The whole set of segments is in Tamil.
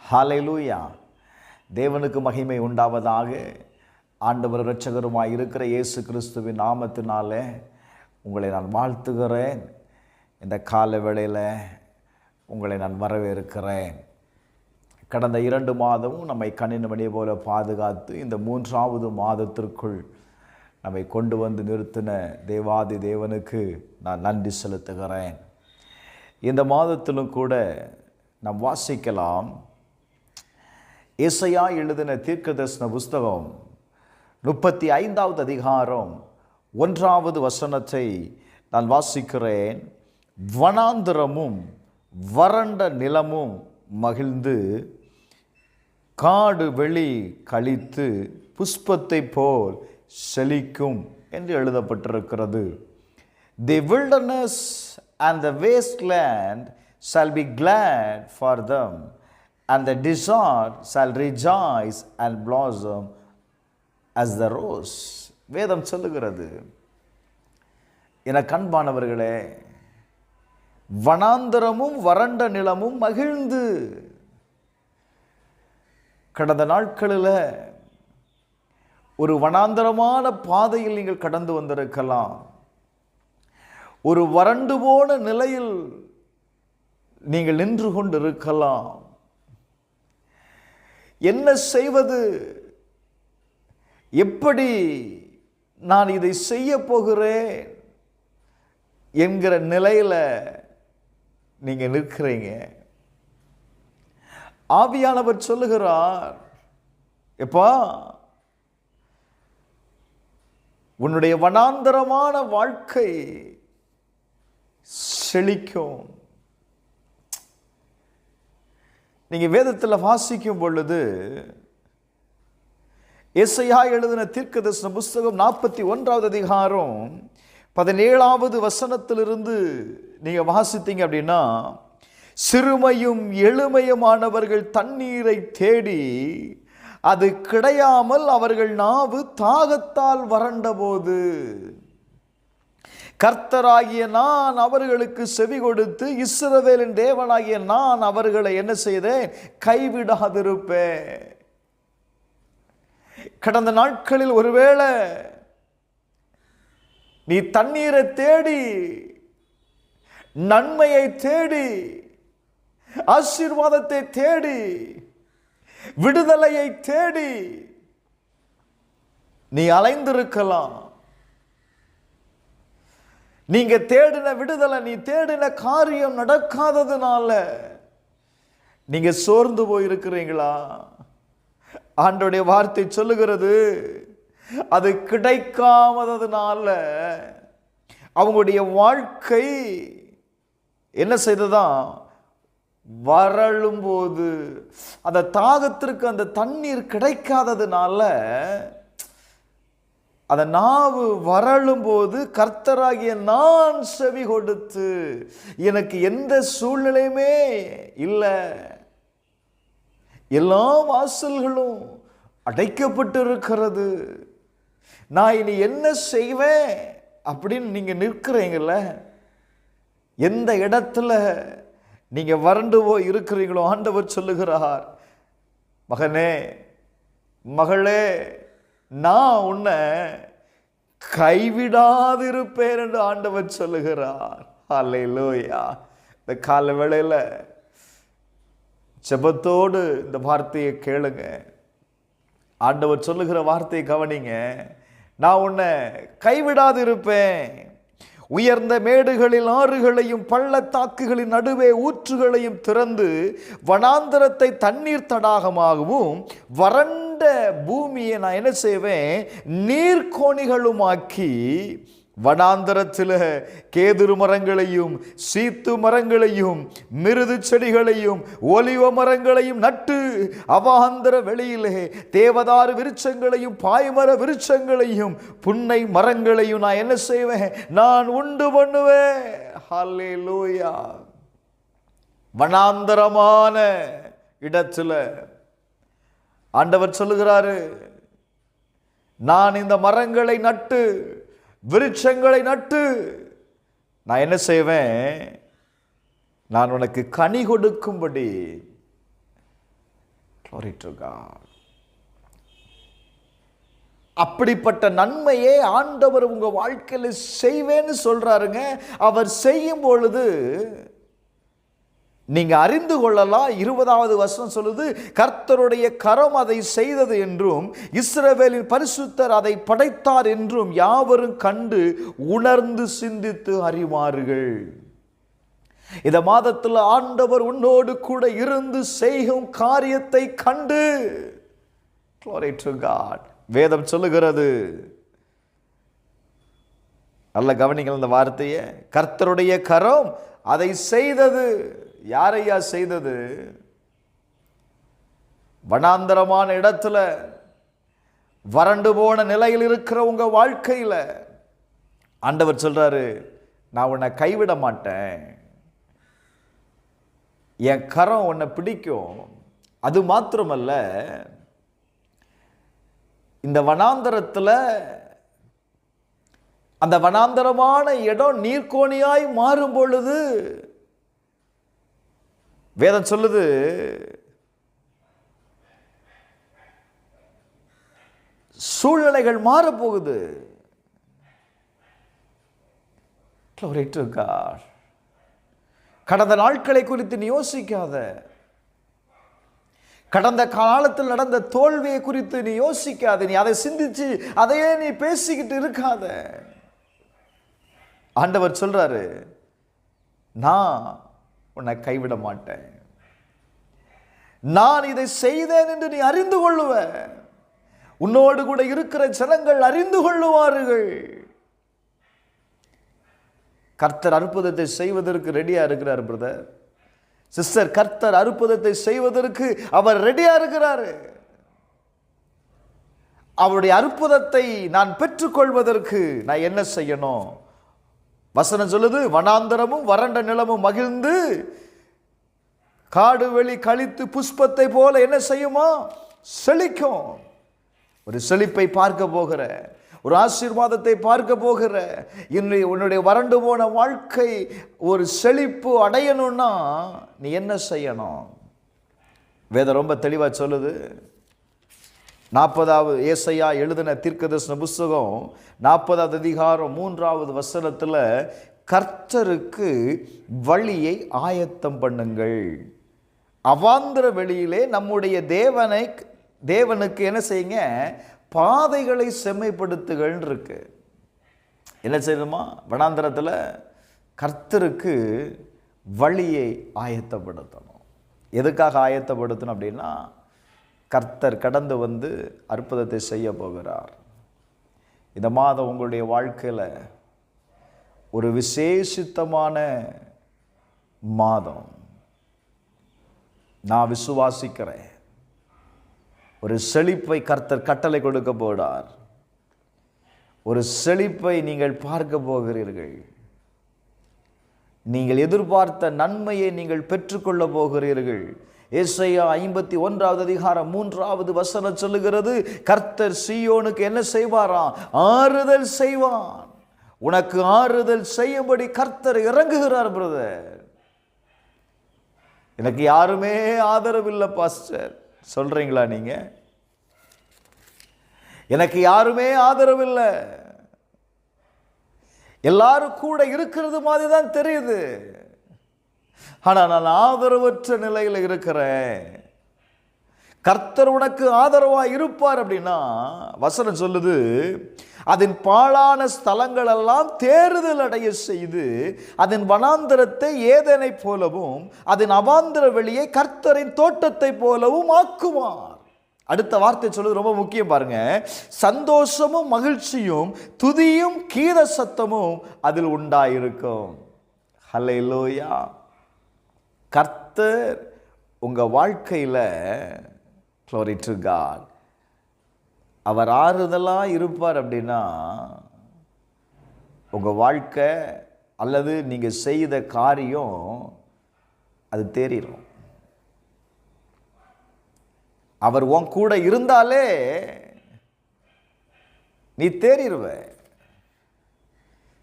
ஹல்லேலூயா. தேவனுக்கு மகிமை உண்டாவதாக. ஆண்டவர் இரட்சகருமாய் இருக்கிற இயேசு கிறிஸ்துவின் நாமத்தினாலே உங்களை நான் வாழ்த்துகிறேன். இந்த கால வேளையில் உங்களை நான் வரவேற்கிறேன். கடந்த 2 மாதமும் நம்மை கண்ணின் மணியை போல பாதுகாத்து இந்த 3வது மாதத்திற்குள் நம்மை கொண்டு வந்து நிறுத்தின தேவாதி தேவனுக்கு நான் நன்றி செலுத்துகிறேன். இந்த மாதத்திலும் கூட நாம் வாசிக்கலாம். ஏசாயா எழுதின தீர்க்கதரிசன புஸ்தகம் 35வது அதிகாரம் 1வது வசனத்தை நான் வாசிக்கிறேன். வனாந்திரமும் வறண்ட நிலமும் மகிழ்ந்து காடு வெளி கழித்து புஷ்பத்தை போல் செழிக்கும் என்று எழுதப்பட்டிருக்கிறது. The wilderness and the wasteland shall be glad for them, and the desert shall rejoice and blossom as the rose. வேதம் சொல்லுகிறது, என கண்பானவர்களே, வனாந்தரமும் வறண்ட நிலமும் மகிழ்ந்து. கடந்த நாட்களில் ஒரு வனாந்தரமான பாதையில் நீங்கள் கடந்து வந்திருக்கலாம். ஒரு வறண்டு போன நிலையில் நீங்கள் நின்று கொண்டிருக்கலாம். என்ன செய்வது, எப்படி நான் இதை செய்ய போகிறேன் என்கிற நிலையில் நீங்கள் நிற்கிறீங்க. ஆவியானவர் சொல்லுகிறார், எப்பா, உன்னுடைய வனாந்தரமான வாழ்க்கை செழிக்கும். நீங்க வேதத்தில் வாசிக்கும் பொழுது ஏசாயா எழுதின தீர்க்கதரிசன புஸ்தகம் 41வது அதிகாரம் 17வது வசனத்திலிருந்து நீங்க வாசித்தீங்க அப்படின்னா, சிறுமையும் எளிமையுமானவர்கள் தண்ணீரை தேடி அது கிடையாமல் அவர்கள் நாவு தாகத்தால் வறண்ட போது கர்த்தராகிய நான் அவர்களுக்கு செவி கொடுத்து இஸ்ரவேலின் தேவனாகிய நான் அவர்களை என்ன செய்தேன், கைவிடாதிருப்பேன். கடந்த நாட்களில் ஒருவேளை நீ தண்ணீரை தேடி, நன்மையை தேடி, ஆசீர்வாதத்தை தேடி, விடுதலையை தேடி நீ அலைந்திருக்கலாம். நீங்க தேடின விடுதலை, நீ தேடின காரியம் நடக்காததுனால நீங்க சோர்ந்து போயிருக்கிறீங்களா? ஆண்டவருடைய வார்த்தை சொல்லுகிறது, அது கிடைக்காததுனால அவங்களுடைய வாழ்க்கை என்ன செய்ததான், வறளும் போது, அந்த தாகத்திற்கு அந்த தண்ணீர் கிடைக்காததுனால அந்த நாவு வறளும் போது கர்த்தராகிய நான் செவி கொடுத்து, எனக்கு எந்த சூழ்நிலையுமே இல்லை, எல்லா வாசல்களும் அடைக்கப்பட்டு இருக்கிறது, நான் இனி என்ன செய்வேன் அப்படின்னு நீங்க நிற்கிறீங்கள. எந்த இடத்துல நீங்க வறண்டு போய் இருக்கிறீங்களோ, ஆண்டவர் சொல்லுகிறார், மகனே, மகளே, நான் உன்னை கைவிடாதிருப்பேன் என்று ஆண்டவர் சொல்லுகிறார். ஹல்லேலூயா. இந்த கால வேளையில் ஜெபத்தோடு இந்த வார்த்தையை கேளுங்க. ஆண்டவர் சொல்லுகிற வார்த்தையை கவனிங்க. நான் உன்னை கைவிடாதிருப்பேன். உயர்ந்த மேடுகளில் ஆறுகளையும் பள்ளத்தாக்குகளின் நடுவே ஊற்றுகளையும் திறந்து வனாந்தரத்தை தண்ணீர் தடாகமாகவும் வறண்ட பூமியை நான் என்ன செய்வேன், நீர்க்கோணிகளுமாக்கி வனாந்தரத்தில் கேதுரு மரங்களையும் சீத்து மரங்களையும் மிருது செடிகளையும் ஒலிவ மரங்களையும் நட்டு அவாந்தர வெளியிலே தேவதாரு விருட்சங்களையும் பாய்மர விருட்சங்களையும் புன்னை மரங்களையும் நான் என்ன செய்வேன், நான் உண்டு பண்ணுவேன். ஹல்லேலூயா. வனாந்தரமான இடத்துல ஆண்டவர் சொல்லுகிறாரு, நான் இந்த மரங்களை நட்டு விருட்சங்களை நட்டு நான் என்ன செய்வேன், நான் உனக்கு கனி கொடுக்கும்படி Glory to God. அப்படிப்பட்ட நன்மையே ஆண்டவர் உங்க வாழ்க்கையில செய்வேன்னு சொல்றாருங்க. அவர் செய்யும் பொழுது நீங்க அறிந்து கொள்ளலாம். 20வது வசனம் சொல்லுது, கர்த்தருடைய கரம் அதை செய்தது என்றும் இஸ்ரவேலின் பரிசுத்தர் அதை படைத்தார் என்றும் யாவரும் கண்டு உணர்ந்து சிந்தித்து அறிவார்கள். இந்த மாதத்தில் ஆண்டவர் உன்னோடு கூட இருந்து செய்யும் காரியத்தை கண்டு, Glory to God, வேதம் சொல்லுகிறது. நல்ல கவனிங்கள் இந்த வார்த்தையை. கர்த்தருடைய கரம் அதை செய்தது. யாரையா செய்தது? வனாந்தரமான இடத்துல வறண்டு போன நிலையில் இருக்கிற உங்க வாழ்க்கையில ஆண்டவர் சொல்றாரு, நான் உன்னை கைவிட மாட்டேன், என் கரம் உன்னை பிடிக்கும். அது மாத்திரமல்ல, இந்த வனாந்தரத்துல அந்த வனாந்தரமான இடம் நீர்க்கோணியாய் மாறும் பொழுது வேதம் சொல்லுது, சூழ்நிலைகள் மாறப்போகுது. Glory to God. கடந்த நாட்களை குறித்து நீ யோசிக்காத. கடந்த காலத்தில் நடந்த தோல்வியை குறித்து நீ யோசிக்காத. நீ அதை சிந்திச்சு அதையே நீ பேசிக்கிட்டு இருக்காத. ஆண்டவர் சொல்றாரு, நான் உன்னை கைவிட மாட்டேன், நான் இதை செய்தேன் என்று நீ அறிந்து கொள்ளுவ. உன்னோடு கூட இருக்கிற ஜனங்கள் அறிந்து கொள்ளுவார்கள். கர்த்தர் அற்புதத்தை செய்வதற்கு ரெடியா இருக்கிறார் பிரதர், சிஸ்டர். கர்த்தர் அற்புதத்தை செய்வதற்கு அவர் ரெடியா இருக்கிறாரு. அவருடைய அற்புதத்தை நான் பெற்றுக்கொள்வதற்கு நான் என்ன செய்யணும்? வசனம் சொல்லுது, வனாந்தரமும் வறண்ட நிலமும் மகிழ்ந்து காடு வெளி கழித்து புஷ்பத்தை போல என்ன செய்யுமா? செழிக்கும். ஒரு செழிப்பை பார்க்க போகிற, ஒரு ஆசீர்வாதத்தை பார்க்க போகிற, உன்னுடைய வறண்டு போன வாழ்க்கை ஒரு செழிப்பு அடையணும்னா நீ என்ன செய்யணும்? வேதம் ரொம்ப தெளிவா சொல்லுது. 40வது ஏசாயா எழுதின தீர்க்கதரிசன புஸ்தகம் 40வது அதிகாரம் 3வது வசனத்துல, கர்த்தருக்கு வழியை ஆயத்தம் பண்ணுங்கள், அவாந்தர வெளியிலே நம்முடைய தேவனுக்கு என்ன செய்யுங்க? பாதைகளை செம்மைப்படுத்துகள் இருக்கு. என்ன செய்யணுமா? வனாந்தரத்தில் கர்த்தருக்கு வழியை ஆயத்தப்படுத்தணும். எதுக்காக ஆயத்தப்படுத்தணும் அப்படின்னா, கர்த்தர் கடந்து வந்து அற்புதத்தை செய்ய போகிறார். இந்த மாதம் உங்களுடைய வாழ்க்கையில் ஒரு விசேஷித்தமான மாதம். நான் விசுவாசிக்கிறேன், ஒரு செழிப்பை கர்த்தர் கட்டளை கொடுக்க போகிறார். ஒரு செழிப்பை நீங்கள் பார்க்க போகிறீர்கள். நீங்கள் எதிர்பார்த்த நன்மையை நீங்கள் பெற்றுக்கொள்ள போகிறீர்கள். ஏசாயா 51வது அதிகாரம் 3வது வசனம் சொல்லுகிறது, கர்த்தர் சீயோனுக்கு என்ன செய்வாராம்? ஆறுதல் செய்வான். உனக்கு ஆறுதல் செய்யும்படி கர்த்தர் இறங்குகிறார் பிரதர். எனக்கு யாருமே ஆதரவு இல்லை பாஸ்டர் சொல்றீங்களா நீங்க? எனக்கு யாருமே ஆதரவு இல்லை, எல்லாரும் கூட இருக்கிறது மாதிரி தான் தெரியுது, ஆனா நான் ஆதரவற்ற நிலையில் இருக்கிறேன். கர்த்தர் உனக்கு ஆதரவா இருப்பார் அப்படின்னா வசனம் சொல்லுது, அதன் பாழான ஸ்தலங்கள் எல்லாம் தேறுதல் அடைய செய்து அதன் வனாந்தரத்தை ஏதேனை போலவும் அதன் அவாந்தர வெளியை கர்த்தரின் தோட்டத்தை போலவும் ஆக்குவார். அடுத்த வார்த்தை சொல்லுது, ரொம்ப முக்கியம் பாருங்க. சந்தோஷமும் மகிழ்ச்சியும் துதியும் கீத சத்தமும் அதில் உண்டாயிருக்கும். ஹல்லேலூயா. கர்த்தர் உங்க வாழ்க்கையில, Glory to God, அவர் ஆறுதலா இருப்பார் அப்படின்னா உங்க வாழ்க்கை அல்லது நீங்க செய்த காரியம் அது தெரியும். அவர் உன் கூட இருந்தாலே நீ தேறிடுவ.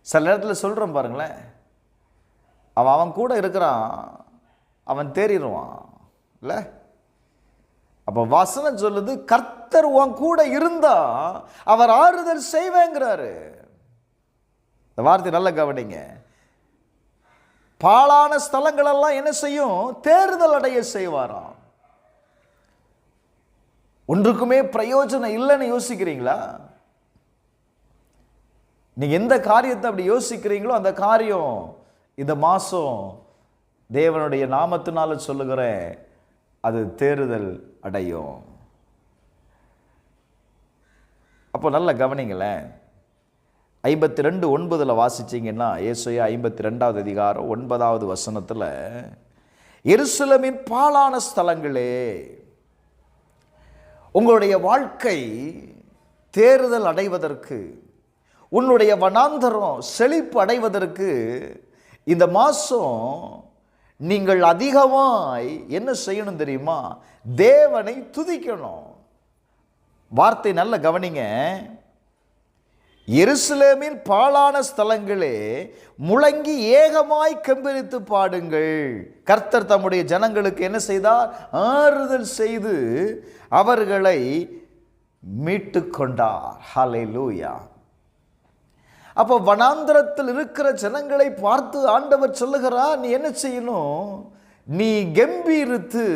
சில நேரத்தில் சொல்றோம் பாருங்களேன், அவன் கூட இருக்கிறான், அவன் தேறிடுவான் இல்லை? அப்போ வசனம் சொல்லுது, கர்த்தர் உன் கூட இருந்தா அவர் ஆறுதல் செய்வேங்கிறாரு. இந்த வார்த்தை நல்ல கவனிங்க. பாழான ஸ்தலங்கள் எல்லாம் என்ன செய்யும்? தேறுதல் அடைய செய்வாராம். ஒன்றுக்குமே பிரயோஜனம் இல்லைன்னு யோசிக்கிறீங்களா? நீங்க எந்த காரியத்தை அப்படி யோசிக்கிறீங்களோ அந்த காரியம் இந்த மாசம் தேவனுடைய நாமத்தினால சொல்லுகிறேன், அது தேறுதல் அடையும். அப்போ நல்ல கவனிங்களேன். 52:9 வாசிச்சீங்கன்னா, ஏசாயா 52வது அதிகாரம் 9வது வசனத்தில், எருசலேமின் பாழான ஸ்தலங்களே, உங்களுடைய வாழ்க்கை தேறுதல் அடைவதற்கு, உன்னுடைய வனாந்தரம் செழிப்பு அடைவதற்கு இந்த மாசம் நீங்கள் அதிகமாய் என்ன செய்யணும் தெரியுமா? தேவனை துதிக்கணும். வார்த்தை நல்ல கவனிங்க. எருசலேமில் பாழான ஸ்தலங்களே, முழங்கி ஏகமாய் கெம்பீரித்து பாடுங்கள். கர்த்தர் தம்முடைய ஜனங்களுக்கு என்ன செய்தார்? ஆறுதல் செய்து அவர்களை மீட்டு கொண்டார். ஹல்லேலூயா. அப்போ வனாந்தரத்தில் இருக்கிற ஜனங்களை பார்த்து ஆண்டவர் சொல்லுகிறார், நீ என்ன செய்யணும்? நீ கெம்பீரித்து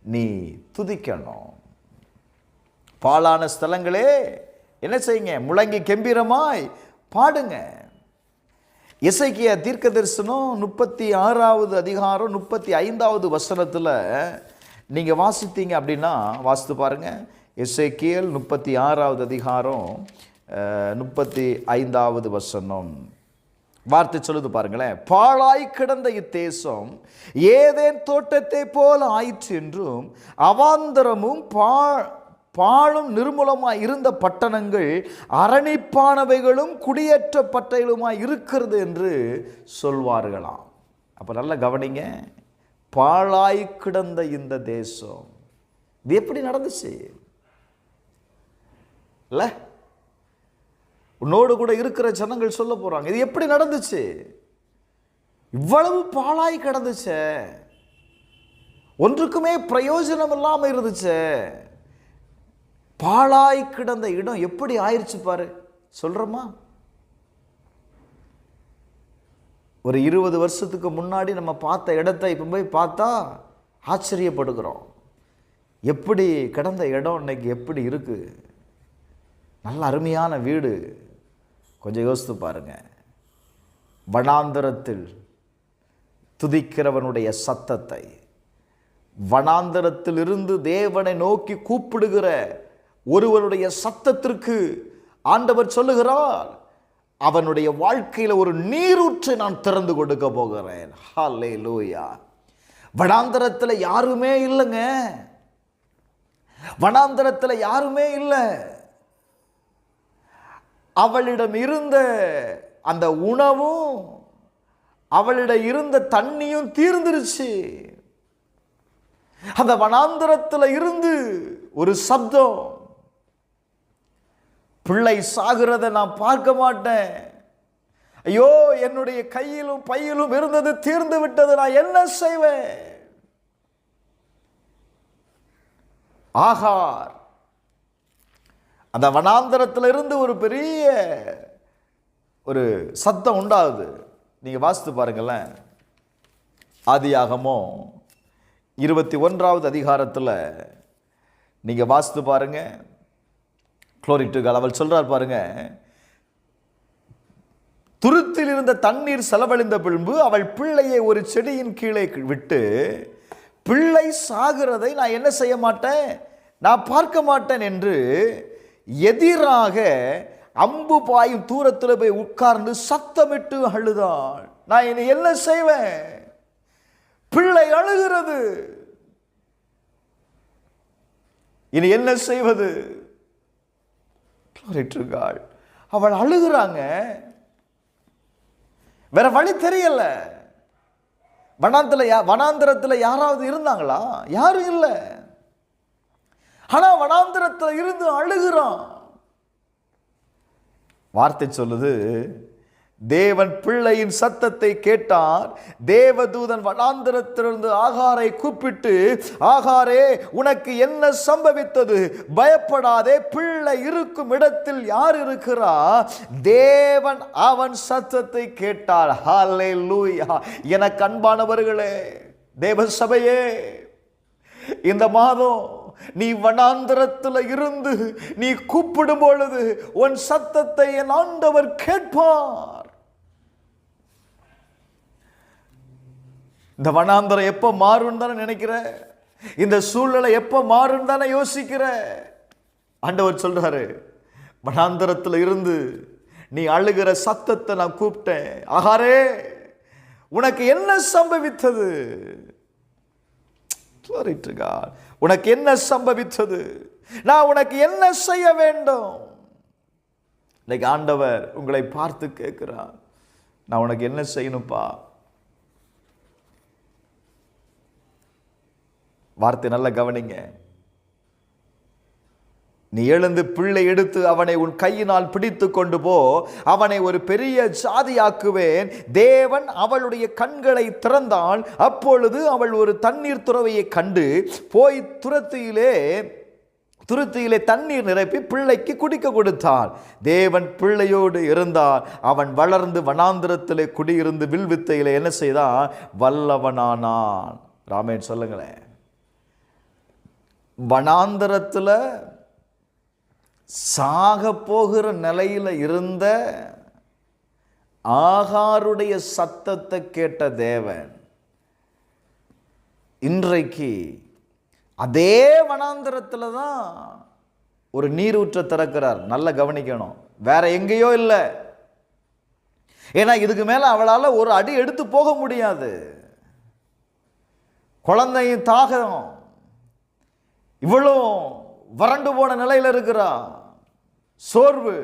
நீ துதிக்கணும். பாழான ஸ்தலங்களே என்ன செய்யுங்க? முழங்கி கெம்பீரமாய் பாடுங்க. எசேக்கியா தீர்க்கதரிசனம் 36வது அதிகாரம் 35வது வசனத்தில் நீங்க வாசித்தீங்க அப்படின்னா, வாசித்து பாருங்க. எசேக்கியேல் 36வது அதிகாரம் 35வது வசனம் வார்த்தை சொல்லுது பாருங்களேன். பாழாய் கிடந்த இத்தேசம் ஏதேன் தோட்டத்தை போல ஆயிற்று என்றும், அவாந்தரமும் பாழும் நிர்மூலமாய் இருந்த பட்டணங்கள் அரணிப்பானவைகளும் குடியேற்றப்பட்டவைகளுமாய் இருக்கிறது என்று சொல்வார்களாம். அப்ப நல்ல கவனிங்க. பாழாய் கிடந்த இந்த தேசம், இது எப்படி நடந்துச்சு? இல்ல, உன்னோடு கூட இருக்கிற ஜனங்கள் சொல்ல போறாங்க, இது எப்படி நடந்துச்சு? இவ்வளவு பாழாய் கிடந்துச்சு, ஒன்றுக்குமே பிரயோஜனம் இல்லாம இருந்துச்சு. பாழாய் கிடந்த இடம் எப்படி ஆயிடுச்சு பாரு. சொல்றோமா? ஒரு 20 வருஷத்துக்கு முன்னாடி நம்ம பார்த்த இடத்தை இப்ப போய் பார்த்தா ஆச்சரியப்படுகிறோம். எப்படி கிடந்த இடம் இன்னைக்கு எப்படி இருக்கு? நல்ல அருமையான வீடு. கொஞ்சம் யோசித்து பாருங்க. வனாந்தரத்தில் துதிக்கிறவனுடைய சத்தத்தை, வனாந்தரத்தில் இருந்து தேவனை நோக்கி கூப்பிடுகிற ஒருவனுடைய சத்தத்திற்கு ஆண்டவர் சொல்லுகிறார், அவனுடைய வாழ்க்கையில் ஒரு நீரூற்றை நான் திறந்து கொடுக்க போகிறேன். ஹல்லேலூயா. வனாந்தரத்தில் யாருமே இல்லைங்க. வனாந்தரத்தில் யாருமே இல்லை. அவளிடம் இருந்த அந்த உணவும் அவளிடம் இருந்த தண்ணியும் தீர்ந்துருச்சு. அந்த வனாந்தரத்தில் இருந்து ஒரு சப்தம், பிள்ளை சாகிறத நான் பார்க்க மாட்டேன், ஐயோ என்னுடைய கையிலும் பையிலும் இருந்தது தீர்ந்து விட்டது, நான் என்ன செய்வேன்? ஆகார் அந்த வனாந்தரத்தில் இருந்து ஒரு பெரிய ஒரு சத்தம் உண்டாகுது. நீங்க வாசித்து பாருங்களேன். ஆதியாகமம் 21வது அதிகாரத்தில் நீங்க வாசித்து பாருங்க. Glory to God. அவள் சொல்றார் பாருங்க, துருத்தில் இருந்த தண்ணீர் செலவழிந்த பின்பு அவள் பிள்ளையை ஒரு செடியின் கீழே விட்டு, பிள்ளை சாகிறதை நான் என்ன செய்ய மாட்டேன், நான் பார்க்க மாட்டேன் என்று எதிராக அம்பு பாயும் தூரத்தில் போய் உட்கார்ந்து சத்தமிட்டு அழுதாள். நான் இனி என்ன செய்வேன்? பிள்ளை அழுகிறது, இனி என்ன செய்வது? அவள் அழுகிறாங்க, வேற வழி தெரியல. வனாந்தரத்தில் யாராவது இருந்தாங்களா? யாரும் இல்லை. ஆனா வனாந்தரத்தில் இருந்து அழுகிறான். வார்த்தை சொல்லுது, தேவன் பிள்ளையின் சத்தத்தை கேட்டார். தேவதூதன் வனாந்தரத்திலிருந்து ஆகாரை கூப்பிட்டு, ஆகாரே, உனக்கு என்ன சம்பவித்தது? பயப்படாதே, பிள்ளை இருக்கும் இடத்தில் யார் இருக்கிறா? தேவன் அவன் சத்தத்தை கேட்டார். ஹல்லேலூயா. எனக்கு அன்பானவர்களே, தேவ சபையே, இந்த மாதம் நீ வனாந்தரத்தில் இருந்து நீ கூப்பிடும் பொழுது உன் சத்தத்தை என் ஆண்டவர் கேட்பார். இந்த வனாந்தரம் எப்ப மாறும் தானே நினைக்கிற? இந்த சூழ்நிலை எப்ப மாறும் தானே யோசிக்கிற? ஆண்டவர் சொல்றாரு, வனாந்தரத்தில் இருந்து நீ அழுகிற சத்தத்தை நான் கூப்பிட்டேன். ஆகாரே, உனக்கு என்ன சம்பவித்தது? உனக்கு என்ன சம்பவித்தது? நான் உனக்கு என்ன செய்ய வேண்டும்? இன்னைக்கு ஆண்டவர் உங்களை பார்த்து கேட்கிறார், நான் உனக்கு என்ன செய்யணும்பா? வார்த்தை நல்ல கவனிங்க. நீ எழுந்து பிள்ளை எடுத்து அவனை உன் கையினால் பிடித்து கொண்டு போ, அவனை ஒரு பெரிய ஜாதியாக்குவேன். தேவன் அவளுடைய கண்களை திறந்தாள். அப்பொழுது அவள் ஒரு தண்ணீர் துறவையை கண்டு போய் துருத்தியிலே தண்ணீர் நிரப்பி பிள்ளைக்கு குடிக்க கொடுத்தாள். தேவன் பிள்ளையோடு இருந்தார். அவன் வளர்ந்து வனாந்திரத்திலே குடியிருந்து வில்வித்தையிலே என்ன செய்தான்? வல்லவனானான். ராமேன் சொல்லுங்களேன். வனாந்திரத்தில் சாக போகிற நிலையில் இருந்த ஆகாருடைய சத்தத்தை கேட்ட தேவன் இன்றைக்கு அதே வனாந்தரத்தில் தான் ஒரு நீரூற்றை திறக்கிறார். நல்லா கவனிக்கணும், வேற எங்கேயோ இல்லை. ஏன்னா இதுக்கு மேல அவளால் ஒரு அடி எடுத்து போக முடியாது. குழந்தையும் தாகம், இவ்வளோ வறண்டு போன நிலையில் இருக்கிறா, சோர்வு.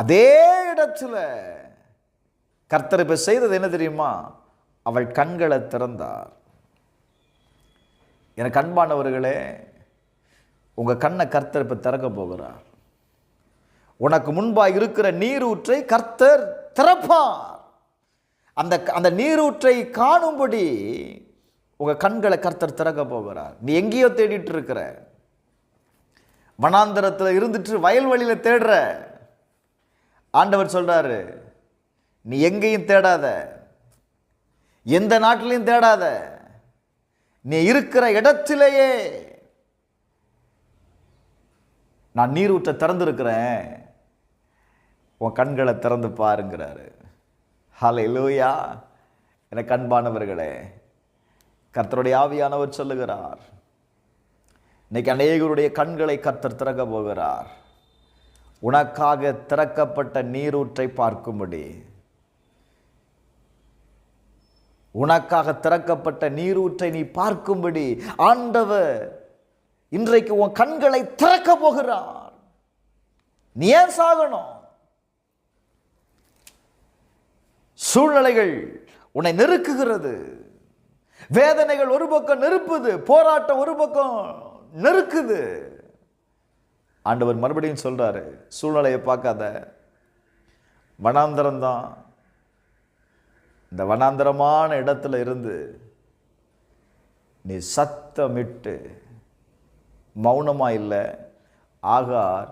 அதே இடத்துல கர்த்தர் இப்ப செய்தது என்ன தெரியுமா? அவள் கண்களை திறந்தார். எனக்கு அன்பானவர்களே, உங்க கண்ணை கர்த்தர் இப்ப திறக்க போகிறார். உனக்கு முன்பாக இருக்கிற நீரூற்றை கர்த்தர் திறப்பார். அந்த நீரூற்றை காணும்படி உங்க கண்களை கர்த்தர் திறக்க போகிறார். நீ எங்கேயோ தேடிட்டு இருக்கிற, வனாந்தரத்தில் இருந்துட்டு வயல்வெளியில தேடுற. ஆண்டவர் சொல்றாரு, நீ எங்கேயும் தேடாத, எந்த நாட்டிலையும் தேடாத, நீ இருக்கிற இடத்திலேயே நான் நீரூற்றை திறந்திருக்கிறேன், உன் கண்களை திறந்து பாருங்கிறாரு. ஹல்லேலூயா. எனக்கு அன்பானவர்களே, கர்த்தருடைய ஆவியானவர் சொல்லுகிறார், இன்னைக்கு அநேகருடைய கண்களை கர்த்தர் திறக்க போகிறார். உனக்காக திறக்கப்பட்ட நீரூற்றை பார்க்கும்படி, உனக்காக திறக்கப்பட்ட நீரூற்றை நீ பார்க்கும்படி ஆண்டவர் இன்றைக்கு உன் கண்களை திறக்க போகிறார். நீ ஏன் சாகணும்? சூழ்நிலைகள் உன்னை நெருக்குகிறது, வேதனைகள் ஒரு பக்கம் நெருப்புது, போராட்டம் ஒரு பக்கம் நெருக்குது. ஆண்டவர் மறுபடியும் சொல்றாரு, சூழ்நிலையை பார்க்காத, வனாந்தரம் தான். இந்த வனாந்தரமான இடத்துல இருந்து நீ சத்தமிட்டு, மௌனமா இல்லை, ஆகார்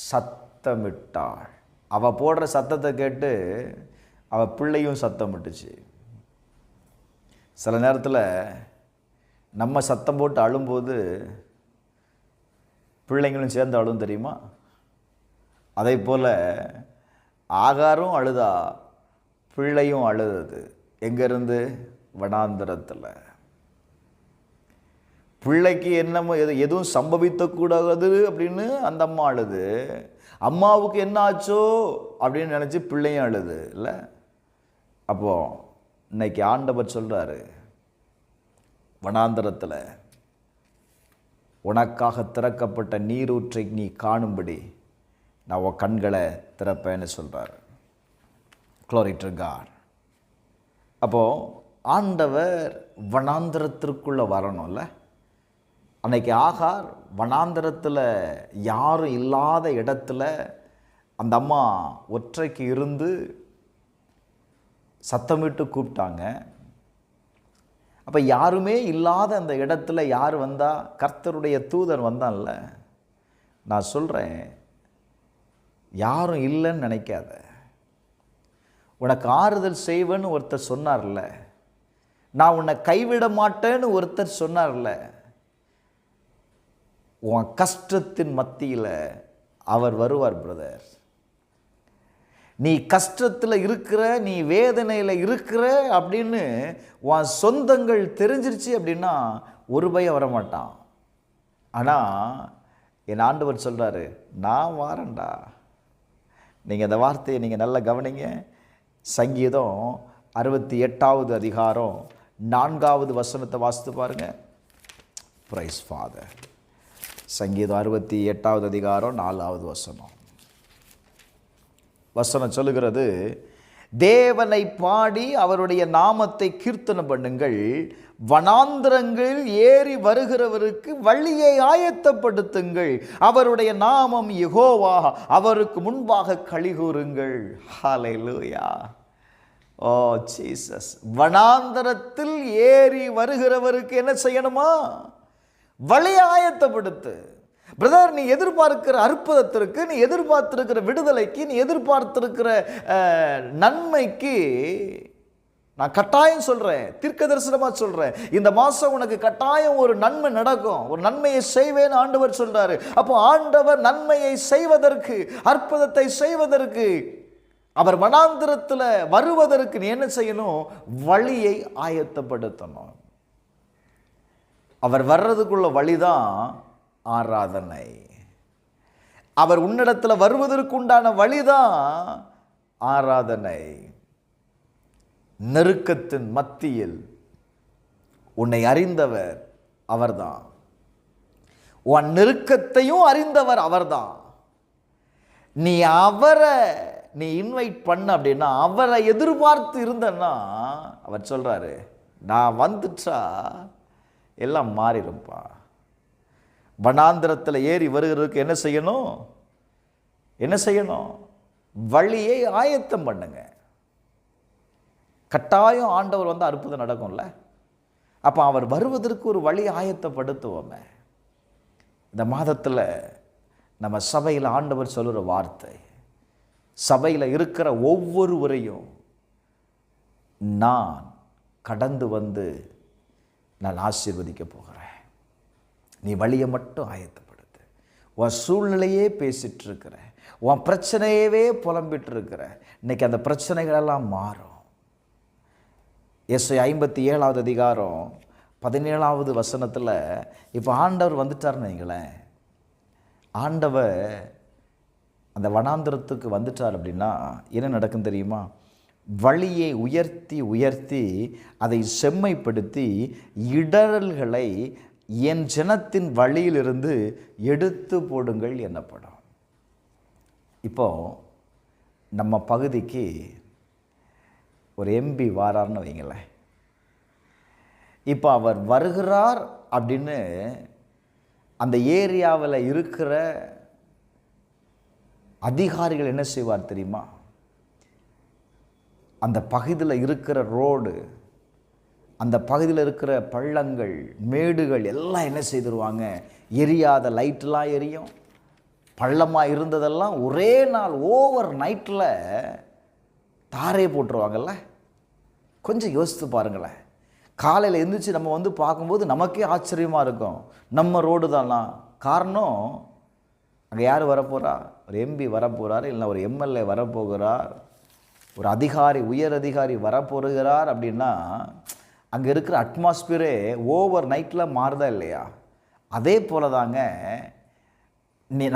சத்தமிட்டாள். அவ போடுற சத்தத்தை கேட்டு அவ பிள்ளையும் சத்தமிட்டுச்சு. சில நேரத்தில் நம்ம சத்தம் போட்டு அழும்போது பிள்ளைங்களும் சேர்ந்து அழும், தெரியுமா? அதே போல் ஆகாரும் அழுதா, பிள்ளையும் அழுதது. எங்கேருந்து? வனாந்தரத்தில். பிள்ளைக்கு என்னமோ எதுவும் சம்பவித்தக்கூடாது அப்படின்னு அந்த அம்மா அழுது, அம்மாவுக்கு என்ன ஆச்சோ அப்படின்னு நினச்சி பிள்ளையும் அழுது இல்லை? அப்போ இன்னைக்கு ஆண்டவர் சொல்றாரு, வனாந்தரத்தில் உனக்காக திறக்கப்பட்ட நீரூற்றை நீ காணும்படி நான் உன் கண்களை திறப்பேன்னு சொல்றாரு. Glory to God. அப்போ ஆண்டவர் வனாந்தரத்திற்குள்ள வரணும்ல. அன்னைக்கு ஆகார் வனாந்தரத்தில் யாரும் இல்லாத இடத்துல அந்த அம்மா ஒற்றைக்கு இருந்து சத்தமிட்டு கூப்பிட்டாங்க. அப்போ யாருமே இல்லாத அந்த இடத்துல யார் வந்தா? கர்த்தருடைய தூதன் வந்தான்ல. நான் சொல்கிறேன், யாரும் இல்லைன்னு நினைக்காத. உனக்கு ஆறுதல் செய்வேன்னு ஒருத்தர் சொன்னார்ல, நான் உன்னை கைவிட மாட்டேன்னு ஒருத்தர் சொன்னார்ல, உன் கஷ்டத்தின் மத்தியில் அவர் வருவார் பிரதர். நீ கஷ்டத்தில் இருக்கிற, நீ வேதனையில் இருக்கிற அப்படின்னு உன் சொந்தங்கள் தெரிஞ்சிருச்சு அப்படின்னா ஒரு பயம் வரமாட்டான். ஆனால் என் ஆண்டவர் சொல்கிறாரு, நான் வாரேன்டா. நீங்கள் அந்த வார்த்தையை நீங்கள் நல்லா கவனிங்க. சங்கீதம் 68வது அதிகாரம் 4வது வசனத்தை வாசித்து பாருங்க. Praise father. சங்கீதம் 68வது அதிகாரம் 4வது வசனம். வசனம் சொல்லுகிறது, தேவனை பாடி அவருடைய நாமத்தை கீர்த்தனை பண்ணுங்கள், வனாந்தரங்கள் ஏறி வருகிறவருக்கு வழியை ஆயத்தப்படுத்துங்கள், அவருடைய நாமம் யெகோவா, அவருக்கு முன்பாக களிகூருங்கள். ஹல்லேலூயா. ஓ ஜீசஸ். வனாந்தரத்தில் ஏறி வருகிறவருக்கு என்ன செய்யணுமா? வழியை ஆயத்தப்படுத்து. பிரதர், நீ எதிர்பார்க்கிற அற்புதத்திற்கு, நீ எதிர்பார்த்திருக்கிற விடுதலைக்கு, நீ எதிர்பார்த்திருக்கிற நன்மைக்கு நான் கட்டாயம் சொல்கிறேன், தீர்க்க தரிசனமாக சொல்கிறேன், இந்த மாதம் உனக்கு கட்டாயம் ஒரு நன்மை நடக்கும், ஒரு நன்மையை செய்வேன்னு ஆண்டவர் சொல்கிறாரு. அப்போ ஆண்டவர் நன்மையை செய்வதற்கு, அற்புதத்தை செய்வதற்கு, அவர் வனாந்திரத்தில் வருவதற்கு நீ என்ன செய்யணும்? வழியை ஆயத்தப்படுத்தணும். அவர் வர்றதுக்குள்ள வழிதான் ஆராதனை. அவர் உன்னிடத்தில் வருவதற்கு உண்டான வழிதான் ஆராதனை. நெருக்கத்தின் மத்தியில் உன்னை அறிந்தவர் அவர்தான். உன் நெருக்கத்தையும் அறிந்தவர் அவர்தான். நீ அவரை இன்வைட் பண்ண அப்படின்னா, அவரை எதிர்பார்த்து இருந்தன்னா, அவர் சொல்றாரு, நான் வந்துட்டா எல்லாம் மாறிடும்பா. வனாந்திரத்தில் ஏறி வருகிறதுக்கு என்ன செய்யணும்? என்ன செய்யணும்? வழியை ஆயத்தம் பண்ணுங்க. கட்டாயம் ஆண்டவர் வந்து அற்புதம் நடக்கும்ல. அப்போ அவர் வருவதற்கு ஒரு வழி ஆயத்தப்படுத்துவோமே. இந்த மாதத்தில் நம்ம சபையில் ஆண்டவர் சொல்லுற வார்த்தை, சபையில் இருக்கிற ஒவ்வொருவரையும் நான் கடந்து வந்து நான் ஆசீர்வதிக்க போகிறேன். நீ வழியை மட்டும் ஆயத்தப்படுத்து. உன் சூழ்நிலையே பேசிட்டு இருக்கிற, உன் பிரச்சனையவே புலம்பிட்டு இருக்கிற, இன்னைக்கு அந்த பிரச்சனைகளெல்லாம் மாறும். எஸ்ஐ 57வது அதிகாரம் 17வது வசனத்தில் இப்போ ஆண்டவர் வந்துட்டார்னு வைங்களேன். ஆண்டவர் அந்த வனாந்திரத்துக்கு வந்துட்டார் அப்படின்னா என்ன நடக்கும் தெரியுமா? வழியை உயர்த்தி உயர்த்தி அதை செம்மைப்படுத்தி இடரல்களை என் ஜனத்தின் வழியிலிருந்து எடுத்து போடுங்கள் என்னப்படும். இப்போ நம்ம பகுதிக்கு ஒரு எம்பி வாரார்னு வைங்களேன். இப்போ அவர் வருகிறார் அப்படின்னு அந்த ஏரியாவில் இருக்கிற அதிகாரிகள் என்ன செய்வார் தெரியுமா? அந்த பகுதியில் இருக்கிற ரோடு, அந்த பகுதியில் இருக்கிற பள்ளங்கள், மேடுகள் எல்லாம் என்ன செய்திருவாங்க? எரியாத லைட்டெலாம் எரியும். பள்ளமாக இருந்ததெல்லாம் ஒரே நாள் ஓவர் நைட்டில் தாரே போட்டுருவாங்கல்ல. கொஞ்சம் யோசித்து பாருங்களேன். காலையில் எழுந்திரிச்சு நம்ம வந்து பார்க்கும்போது நமக்கே ஆச்சரியமாக இருக்கும், நம்ம ரோடு தானா? காரணம், அங்கே யார் வரப்போகிறா? ஒரு எம்பி வரப்போகிறார், இல்லை ஒரு எம்எல்ஏ வரப்போகிறார், ஒரு அதிகாரி, உயர் அதிகாரி வரப்போகிறார் அப்படின்னா அங்கே இருக்கிற அட்மாஸ்பியரே ஓவர் நைட்டில் மாறுதா இல்லையா? அதே போல தாங்க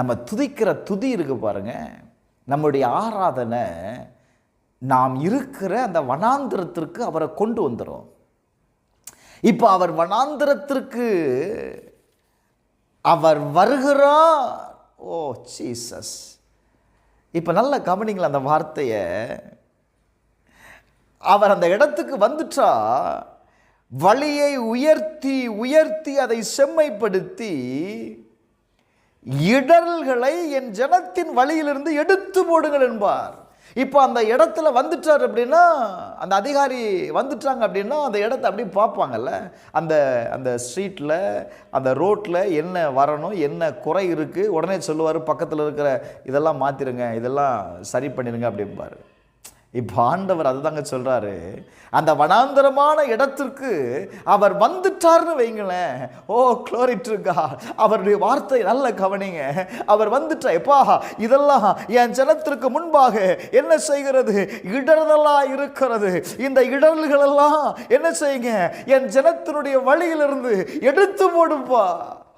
நம்ம துதிக்கிற துதி இருக்கு பாருங்க, நம்முடைய ஆராதனை நாம் இருக்கிற அந்த வனாந்திரத்திற்கு அவரை கொண்டு வந்துடும். இப்போ அவர் வனாந்திரத்திற்கு அவர் வருகிறார். ஓ ஜீசஸ். இப்போ நல்ல கவனிங்களா அந்த வார்த்தையை. அவர் அந்த இடத்துக்கு வந்துட்டா வழியை உயர்த்தி உயர்த்தி அதை செம்மைப்படுத்தி இடர்களை என் ஜனத்தின் வழியிலிருந்து எடுத்து போடுங்கள் என்பார். இப்போ அந்த இடத்துல வந்துட்டார் அப்படின்னா, அந்த அதிகாரி வந்துட்டாங்க அப்படின்னா அந்த இடத்த அப்படி பார்ப்பாங்கல்ல, அந்த அந்த ஸ்ட்ரீட்டில் அந்த ரோட்டில் என்ன வரணும், என்ன குறை இருக்குது, உடனே சொல்லுவார் பக்கத்தில் இருக்கிற இதெல்லாம் மாற்றிடுங்க, இதெல்லாம் சரி பண்ணிடுங்க அப்படிம்பார். இப்போ ஆண்டவர் அதுதாங்க சொல்கிறாரு, அந்த வனாந்தரமான இடத்திற்கு அவர் வந்துட்டார்னு வைங்களேன். Oh glory to God. அவருடைய வார்த்தை நல்ல கவனிங்க. அவர் வந்துட்டார். எப்பா இதெல்லாம் என் ஜனத்திற்கு முன்பாக என்ன செய்கிறது, இடர்களாக இருக்கிறது. இந்த இடர்களெல்லாம் என்ன செய்யுங்க, என் ஜனத்தினுடைய வழியிலிருந்து எடுத்து போடுப்பா.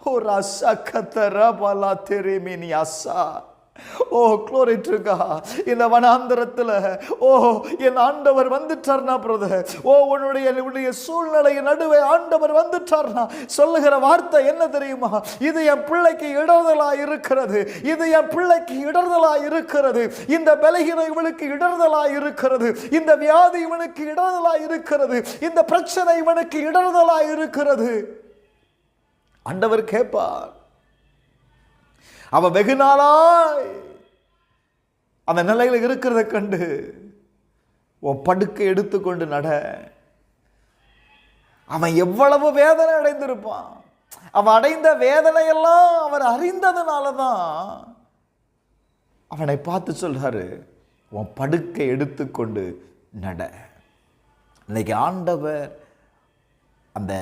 ஓ ராசா கத்தரா பாலா தெரேமினி ஆசா. Oh glory to God. இந்த வனாந்தரத்தில் ஓ என் ஆண்டவர் வந்துட்டார்னா பிரதர், ஓ உன்னுடைய சூழ்நிலையின் நடுவே ஆண்டவர் வந்துட்டார்னா சொல்லுகிற வார்த்தை என்ன தெரியுமா, இது என் பிள்ளைக்கு இடர்தலா இருக்கிறது, இது என் பிள்ளைக்கு இடர்தலா இருக்கிறது, இந்த பலகீனம் இவனுக்கு இடர்தலா இருக்கிறது, இந்த வியாதி இவனுக்கு இடர்தலா இருக்கிறது, இந்த பிரச்சனை இவனுக்கு இடர்தலா இருக்கிறது. ஆண்டவர் கேட்பார். அவன் வெகு நாளாய் அந்த நிலையில் இருக்கிறத கண்டு உன் படுக்கை எடுத்துக்கொண்டு நட. அவன் எவ்வளவு வேதனை அடைந்திருப்பான். அவன் அடைந்த வேதனையெல்லாம் அவர் அறிந்ததுனால தான் அவனை பார்த்து சொல்றாரு, உன் படுக்கை எடுத்துக்கொண்டு நட. இன்னைக்கு ஆண்டவர் அந்த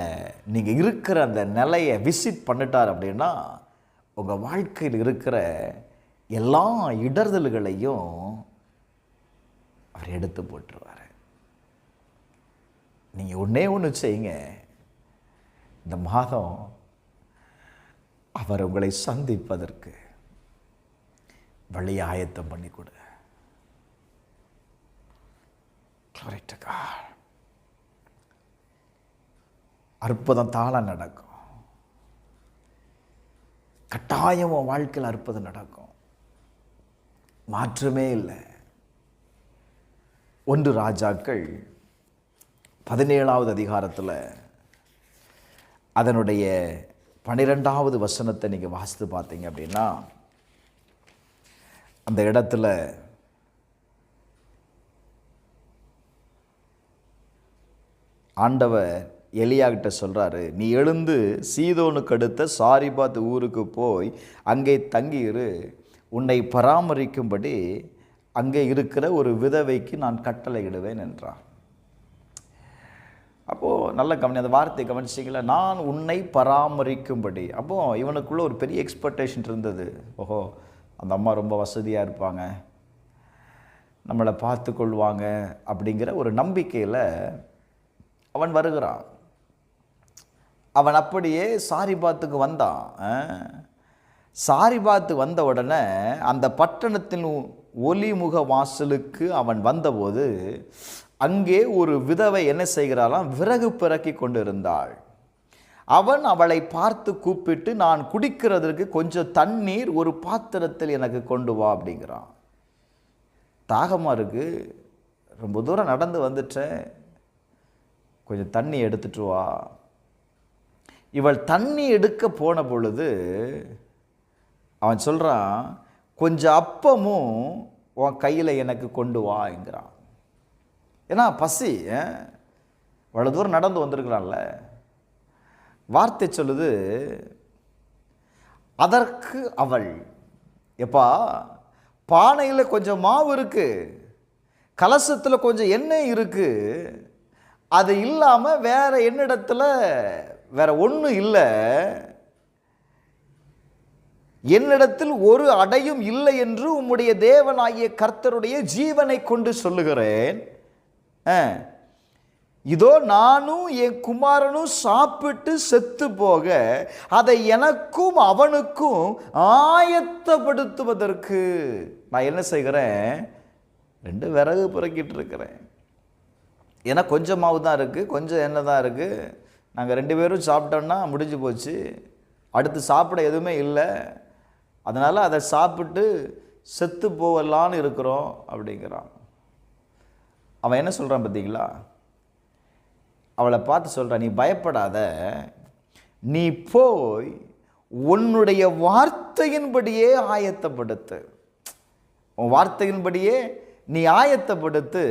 நீங்க இருக்கிற அந்த நிலையை விசிட் பண்ணிட்டார் அப்படின்னா உங்கள் வாழ்க்கையில் இருக்கிற எல்லா இடர்தல்களையும் அவர் எடுத்து போட்டுருவார். நீங்கள் ஒன்றே ஒன்று செய்யுங்க, இந்த மாதம் அவர் உங்களை சந்திப்பதற்கு வழியை ஆயத்தம் பண்ணி கொடு. அற்புதம் தாள நடக்கும். கட்டாயம் உன் வாழ்க்கையில் அற்புதம் நடக்கும். மாற்றமே இல்லை. 1 ராஜாக்கள் 17வது அதிகாரத்தில் அதனுடைய 12வது வசனத்தை நீங்கள் வாசித்து பார்த்தீங்க அப்படின்னா, அந்த இடத்துல ஆண்டவர் எலியா கிட்ட சொல்கிறாரு, நீ எழுந்து சீதோனுக்கு அடுத்த சாரிபாத் ஊருக்கு போய் அங்கே தங்கியிரு, உன்னை பராமரிக்கும்படி அங்கே இருக்கிற ஒரு விதவைக்கு நான் கட்டளையிடுவேன் என்றான். அப்போது நல்ல கவனி, அந்த வார்த்தை கவனிச்சிங்களா, நான் உன்னை பராமரிக்கும்படி. அப்போது இவனுக்குள்ளே ஒரு பெரிய எக்ஸ்பெக்டேஷன் இருந்தது. ஓஹோ, அந்த அம்மா ரொம்ப வசதியாக இருப்பாங்க, நம்மளை பார்த்து கொள்வாங்க அப்படிங்கிற ஒரு நம்பிக்கையில் அவன் வருகிறான். அவன் அப்படியே சாரிபாத்துக்கு வந்தான். சாரிபாத்து வந்த உடனே அந்த பட்டணத்தின் ஒலிமுக வாசலுக்கு அவன் வந்தபோது அங்கே ஒரு விதவை என்ன செய்கிறாளாம், விறகு பிறக்கி கொண்டு இருந்தாள். அவன் அவளை பார்த்து கூப்பிட்டு, நான் குடிக்கிறதற்கு கொஞ்சம் தண்ணீர் ஒரு பாத்திரத்தில் எனக்கு கொண்டு வா அப்படிங்கிறான். தாகமாக இருக்கு, ரொம்ப தூரம் நடந்து வந்துட்டேன், கொஞ்சம் தண்ணி எடுத்துட்டு வா. இவள் தண்ணி எடுக்க போன பொழுது அவன் சொல்கிறான், கொஞ்சம் அப்பமும் உன் கையில் எனக்கு கொண்டு வா என்கிறான். ஏன்னா பசி, அவ்வளோ தூரம் நடந்து வந்திருக்கிறான்ல. வார்த்தை சொல்லுது, அதற்கு அவள், எப்பா பானையில் கொஞ்சம் மாவு இருக்கு, கலசத்தில் கொஞ்சம் எண்ணெய் இருக்கு, அது இல்லாமல் வேற என்னிடத்தில் வேற ஒன்றும் இல்லை, என்னிடத்தில் ஒரு அடையும் இல்லை என்று உம்முடைய தேவனாகிய கர்த்தருடைய ஜீவனை கொண்டு சொல்லுகிறேன். இதோ நானும் என் குமாரனும் சாப்பிட்டு செத்து போக அதை எனக்கும் அவனுக்கும் ஆயத்தப்படுத்துவதற்கு நான் என்ன செய்கிறேன், 2 விறகு புறக்கிட்டு இருக்கிறேன். ஏன்னா கொஞ்சம் மாவு தான் இருக்குது, கொஞ்சம் எண்ணெய் தான் இருக்குது, நாங்கள் 2 பேரும் சாப்பிட்டோம்னா முடிஞ்சு போச்சு, அடுத்து சாப்பிட எதுவுமே இல்லை, அதனால் அதை சாப்பிட்டு செத்து போகலான்னு இருக்கிறோம் அப்படிங்கிறான். அவன் என்ன சொல்கிறான் பார்த்தீங்களா, அவளை பார்த்து சொல்கிறா, நீ பயப்படாத, நீ போய் உன்னுடைய வார்த்தையின்படியே ஆயத்தப்படுத்து, உன் வார்த்தையின்படியே நீ ஆயத்தப்படுத்து.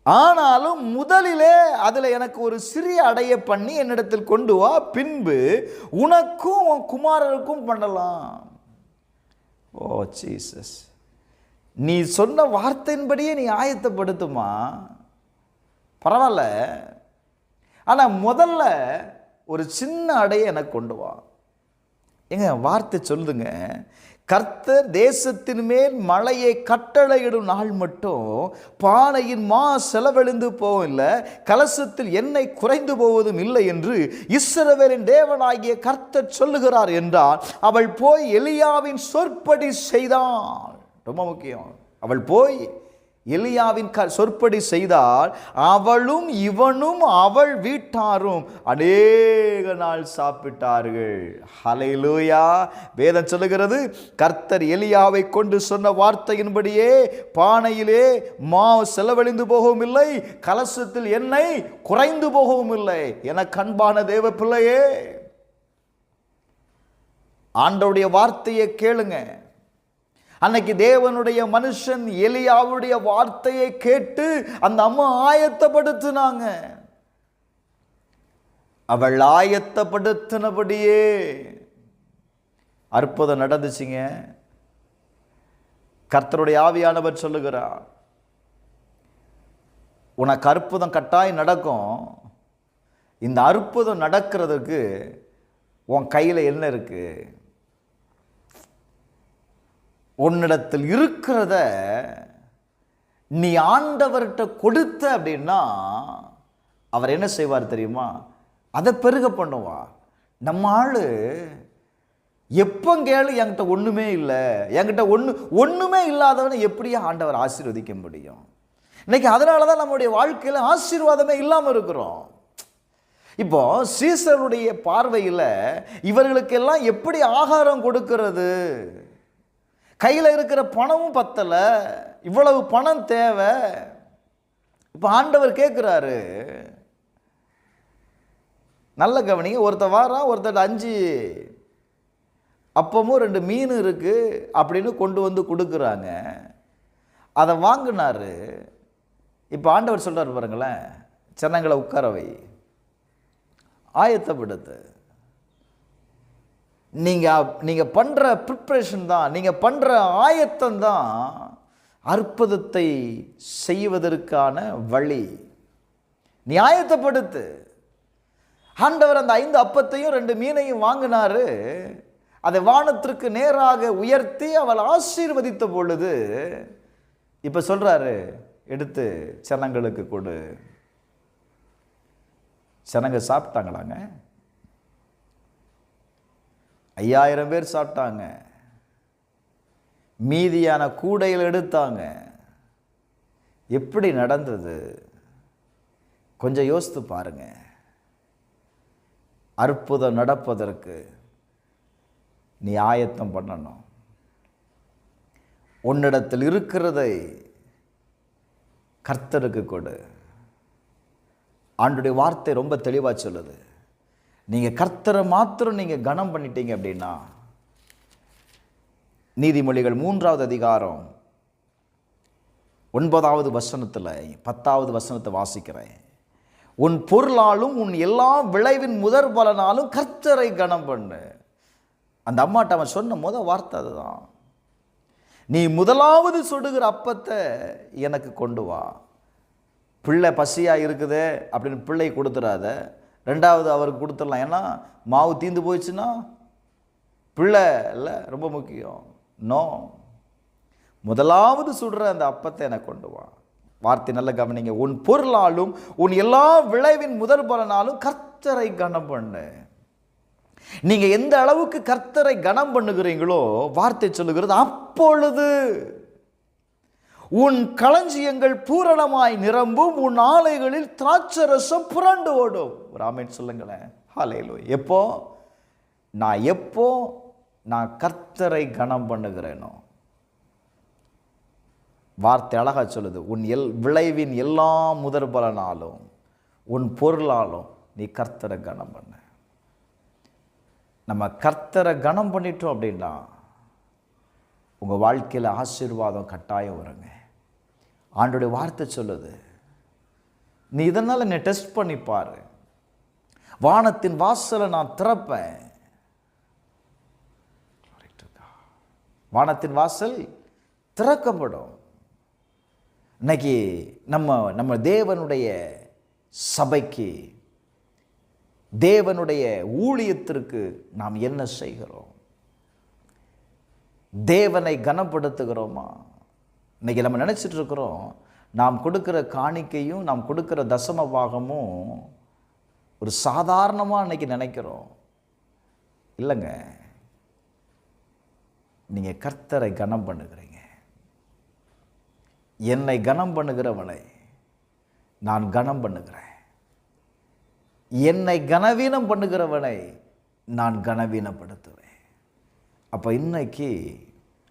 ஆனாலும் முதலிலே அதில் எனக்கு ஒரு சிறிய அடைய பண்ணி என்னிடத்தில் கொண்டு வா, பின்பு உனக்கும் உன் குமாரருக்கும் பண்ணலாம். ஓ ஜீசஸ், நீ சொன்ன வார்த்தையின்படியே நீ ஆயத்தப்படுத்துமா, பரவாயில்ல, ஆனால் முதல்ல ஒரு சின்ன அடைய எனக்கு கொண்டு வா. எங்க வார்த்தை சொல்லுங்க, கர்த்தர் தேசத்தின் மேல் மழையை கட்டளையிடும் நாள் மட்டும் பானையின் மா செலவழிந்து போவும் இல்லை, கலசத்தில் எண்ணெய் குறைந்து போவதும் இல்லை என்று இஸ்ரவேலின் தேவனாகிய கர்த்தர் சொல்லுகிறார் என்றால், அவள் போய் எலியாவின் சொற்படி செய்தாள். ரொம்ப முக்கியம், அவள் போய் எலியாவின் சொற்படி செய்தால் அவளும் இவனும் அவள் வீட்டாரும் அநேக நாள் சாப்பிட்டார்கள். ஹல்லேலூயா. வேதம் சொல்லுகிறது, கர்த்தர் எலியாவை கொண்டு சொன்ன வார்த்தையின்படியே பானையிலே மாவு செலவழிந்து போகவும் இல்லை, கலசத்தில் எண்ணெய் குறைந்து போகவும் இல்லை. என கண்பான தேவ பிள்ளையே, ஆண்டவருடைய வார்த்தையை கேளுங்க. அன்னைக்கு தேவனுடைய மனுஷன் எலியாவுடைய வார்த்தையை கேட்டு அந்த அம்மா ஆயத்தப்படுத்தினாங்க. அவள் ஆயத்தப்படுத்தினபடியே அற்புதம் நடந்துச்சுங்க. கர்த்தருடைய ஆவியானவர் சொல்லுகிறார், உனக்கு அற்புதம் கட்டாயம் நடக்கும். இந்த அற்புதம் நடக்கிறதுக்கு உன் கையில் என்ன இருக்கு? உன்னிடத்தில் இருக்கிறத நீ ஆண்டவர்கிட்ட கொடுத்த அப்படின்னா அவர் என்ன செய்வார் தெரியுமா? அதை பெருக பண்ணுவார். நம்ம ஆளு எப்போ கேளு, என்கிட்ட ஒன்றுமே இல்லை, என்கிட்ட ஒன்றுமே இல்லாதவனை எப்படியா ஆண்டவர் ஆசீர்வதிக்க முடியும்? இன்னைக்கு அதனால தான் நம்முடைய வாழ்க்கையில் ஆசீர்வாதமே இல்லாமல் இருக்கிறோம். இப்போ சீசருடைய பார்வையில் இவர்களுக்கெல்லாம் எப்படி ஆகாரம் கொடுக்கிறது? கையில் இருக்கிற பணமும் பத்தலை, இவ்வளவு பணம் தேவை. இப்போ ஆண்டவர் கேட்குறாரு, நல்ல கவனிங்க, ஒருத்த வாரம் ஒருத்தர் 5 அப்பமும் 2 மீன் இருக்குது அப்படின்னு கொண்டு வந்து கொடுக்குறாங்க. அதை வாங்கினாரு. இப்போ ஆண்டவர் சொல்கிறார் பாருங்களேன், ஜனங்களை உட்கார வை, ஆயத்தப்படுத்து. நீங்கள் பண்ணுற ப்ரிப்ரேஷன் தான், நீங்கள் பண்ணுற ஆயத்தம் தான் அற்புதத்தை செய்வதற்கான வழி. நீ ஆயத்தப்படுத்து. ஆண்டவர் அந்த 5 அப்பத்தையும் 2 மீனையும் வாங்கினாரு. அதை வானத்திற்கு நேராக உயர்த்தி அவள் ஆசீர்வதித்த பொழுது இப்போ சொல்கிறாரு, எடுத்து ஜனங்களுக்கு கொடு. ஜனங்க சாப்பிட்டாங்களாங்க? 5000 பேர் சாப்பிட்டாங்க. மீதியான கூடையில் எடுத்தாங்க. எப்படி நடந்தது கொஞ்சம் யோசித்து பாருங்க. அற்புதம் நடப்பதற்கு நீ ஆயத்தம் பண்ணணும். உன்னிடத்தில் இருக்கிறதை கர்த்தருக்கு கொடு. ஆண்டவருடைய வார்த்தை ரொம்ப தெளிவாக சொல்லுது, நீங்கள் கர்த்தரை மாத்திரம் நீங்கள் கனம் பண்ணிட்டீங்க அப்படின்னா, நீதிமொழிகள் 3வது அதிகாரம் 9வது வசனத்தில் 10வது வசனத்தை வாசிக்கிறேன். உன் பொருளாலும் உன் எல்லா விளைவின் முதற் பலனாலும் கர்த்தரை கனம் பண்ணு. அந்த அம்மாட்ட அவன் சொன்ன வார்த்தை அதுதான். நீ முதலாவது சுடுகிற அப்பத்தை எனக்கு கொண்டு வா. பிள்ளை பசியாக இருக்குது அப்படின்னு பிள்ளை கொடுத்துடாத, 2வது அவருக்கு கொடுத்துடலாம். ஏன்னா மாவு தீந்து போயிடுச்சுன்னா பிள்ளை இல்லை, ரொம்ப முக்கியம். நோ, முதலாவது சுடுற அந்த அப்பத்தை எனக்கு கொண்டு வா. வார்த்தை நல்ல கவனிங்க. உன் பொருளாலும் உன் எல்லா விளைவின் முதற் பலனாலும் கர்த்தரை கனம் பண்ணு. நீங்கள் எந்த அளவுக்கு கர்த்தரை கனம் பண்ணுகிறீங்களோ வார்த்தை சொல்லுகிறது, அப்பொழுது உன் களஞ்சியங்கள் பூரணமாய் நிரம்பும், உன் ஆலைகளில் திராட்சரசம் புரண்டு ஓடும். ஒரு ஆமென் சொல்லுங்களேன். ஹல்லேலூயா. எப்போ நான் கர்த்தரை கனம் பண்ணுகிறேனோ வார்த்தை அழகா சொல்லுது, உன் விளைவின் எல்லா முதற் பலனாலும் உன் பொருளாலும் நீ கர்த்தரை கனம் பண்ண. நம்ம கர்த்தரை கனம் பண்ணிட்டோம் அப்படின்னா உங்கள் வாழ்க்கையில் ஆசீர்வாதம் கட்டாயம் வருங்க. ஆண்டோடைய வார்த்தை சொல்லுது, நீ இதனால் நீ டெஸ்ட் பண்ணிப்பார், வானத்தின் வாசலை நான் திறப்பேன். வானத்தின் வாசல் திறக்கப்படும். இன்னைக்கு நம்ம தேவனுடைய சபைக்கு, தேவனுடைய ஊழியத்திற்கு நாம் என்ன செய்கிறோம்? தேவனை கனப்படுத்துகிறோமா? இன்னைக்கு நம்ம நினைச்சிட்டு இருக்கிறோம், நாம் கொடுக்கிற காணிக்கையும் நாம் கொடுக்கிற தசம பாகமும் ஒரு சாதாரணமாக இன்னைக்கு நினைக்கிறோம். இல்லைங்க, நீங்கள் கர்த்தரை கனம் பண்ணுகிறீங்க. என்னை கனம் பண்ணுகிறவனை நான் கனம் பண்ணுகிறேன், என்னை கனவீனம் பண்ணுகிறவனை நான் கனவீனப்படுத்துவேன். அப்போ இன்னைக்கு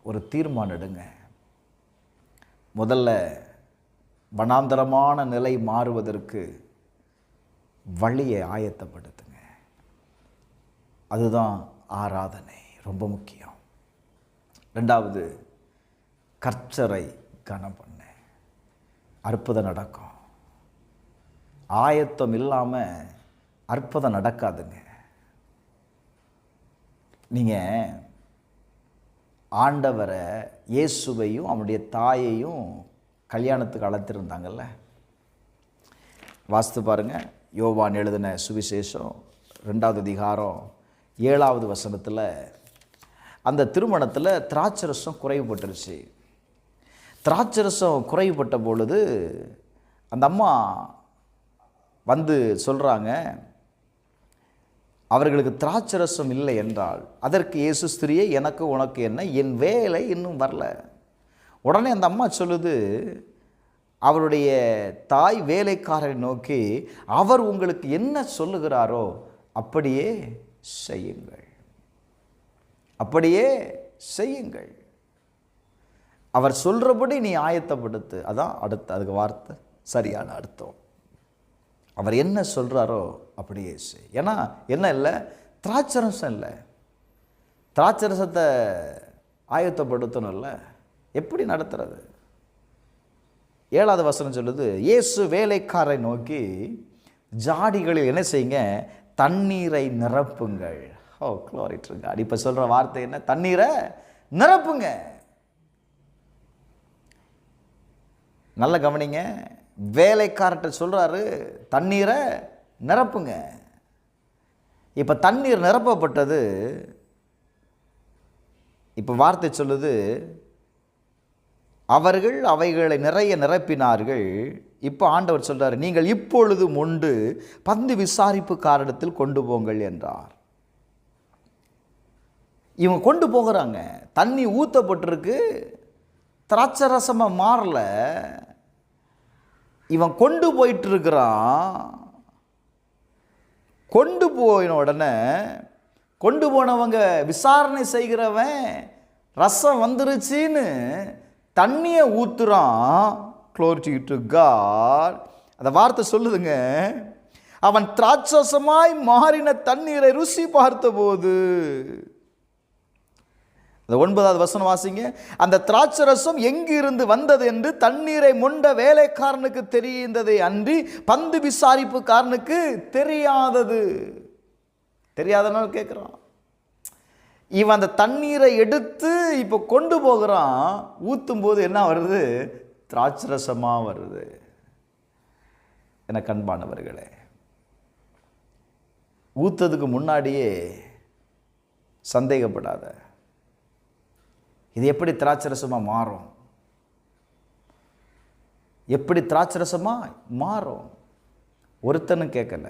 ஒரு தீர்மானம் எடுங்க. முதல்ல வனாந்தரமான நிலை மாறுவதற்கு வழியை ஆயத்தப்படுத்துங்க. அதுதான் ஆராதனை, ரொம்ப முக்கியம். ரெண்டாவது, கர்த்தரை கனம் பண்ண. அற்புதம் நடக்கும். ஆயத்தம் இல்லாமல் அற்புதம் நடக்காதுங்க. நீங்கள் ஆண்டவரை, இயேசுவையும் அவனுடைய தாயையும் கல்யாணத்துக்கு அழைத்திருந்தாங்கல்ல, வாஸ்து பாருங்கள். யோவான் எழுதின சுவிசேஷம் 2வது அதிகாரம் 7வது வசனத்தில் அந்த திருமணத்தில் திராட்சரசம் குறைவுபட்டுருச்சு. திராட்சரசம் குறைவுபட்ட பொழுது அந்த அம்மா வந்து சொல்கிறாங்க, அவர்களுக்கு திராட்சரசம் இல்லை என்றால் அதற்கு இயேசு, ஸ்திரியே, எனக்கு உனக்கு என்ன, என் வேலை இன்னும் வரல. உடனே அந்த அம்மா சொல்லுது, அவருடைய தாய் வேலைக்காரரை நோக்கி, அவர் உங்களுக்கு என்ன சொல்லுகிறாரோ அப்படியே செய்யுங்கள், அப்படியே செய்யுங்கள். அவர் சொல்கிறபடி நீ ஆயத்தப்படுத்து. அதான் அதுக்கு வார்த்தை சரியான அர்த்தம். அவர் என்ன சொல்கிறாரோ அப்படியே செய். ஏன்னா என்ன இல்லை, திராட்சரசம் இல்லை, திராட்சரசத்தை ஆயத்தப்படுத்தணும் இல்லை, எப்படி நடத்துறது? 7வது வசனம் சொல்லுது, இயேசு வேலைக்காரை நோக்கி, ஜாடிகளில் என்ன செய்யுங்க, தண்ணீரை நிரப்புங்கள். ஓ, க்ளோரி டு காட். இப்போ சொல்கிற வார்த்தை என்ன? தண்ணீரை நிரப்புங்க. நல்ல கவனிங்க, வேலைக்காரர்கிட்ட சொல்கிறாரு, தண்ணீரை நிரப்புங்க. இப்போ தண்ணீர் நிரப்பப்பட்டது. இப்போ வார்த்தை சொல்லுது, அவர்கள் அவைகளை நிறைய நிரப்பினார்கள். இப்போ ஆண்டவர் சொல்கிறார், நீங்கள் இப்பொழுது மொண்டு பந்து விசாரிப்புக்காரிடத்தில் கொண்டு போங்கள் என்றார். இவங்க கொண்டு போகிறாங்க, தண்ணி ஊற்றப்பட்டிருக்கு, திராட்சரசமாக மாறல. இவன் கொண்டு போயிட்டு இருக்கிறான். கொண்டு போயின உடனே கொண்டு போனவங்க விசாரணை செய்கிறவன், ரசம் வந்துருச்சின்னு தண்ணியை ஊத்துறான். Glory to God. அந்த வார்த்தை சொல்லுதுங்க, அவன் திராட்சரசமாய் மாறின தண்ணீரை ருசி பார்த்தபோது, அந்த 9வது வசனம் வாசிங்க, அந்த திராட்சரசம் எங்கிருந்து வந்தது என்று தண்ணீரை மொண்ட வேலைக்காரனுக்கு தெரிந்ததை அன்றி பந்து விசாரிப்புக்காரனுக்கு தெரியாதது. தெரியாதனால கேட்குறான். இவன் அந்த தண்ணீரை எடுத்து இப்போ கொண்டு போகிறான். ஊற்றும் போது என்ன வருது? திராட்சரசமாக வருது. என கண்பானவர்களே, ஊற்றதுக்கு முன்னாடியே சந்தேகப்படாத. இது எப்படி திராட்சரசமாக மாறும்? எப்படி திராட்சரசமாக மாறும்? ஒருத்தனும் கேட்கல.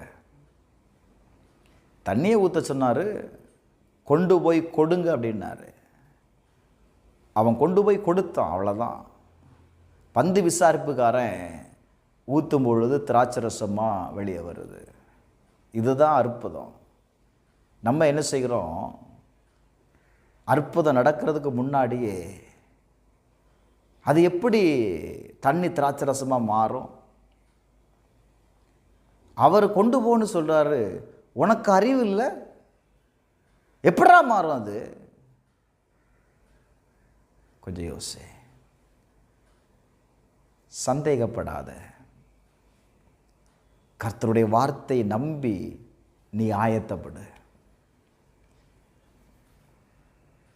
தண்ணியை ஊற்ற சொன்னார், கொண்டு போய் கொடுங்க அப்படின்னாரு. அவன் கொண்டு போய் கொடுத்தான், அவ்வளோதான். பந்து விசாரிப்புக்காரன் ஊற்றும் பொழுது திராட்சரசமாக வெளியே வருது. இதுதான் அற்புதம். நம்ம என்ன செய்கிறோம்? அற்புதம் நடக்கிறதுக்கு முன்னாடியே அது எப்படி தண்ணி திராட்சை ரசமாக மாறும்? அவர் கொண்டு போன்னு சொல்கிறாரு, உனக்கு அறிவு இல்லை, எப்படா மாறும் அது? கொஞ்சம் யோசி, சந்தேகப்படாத. கர்த்தருடைய வார்த்தையை நம்பி நீ ஆயத்தப்படு.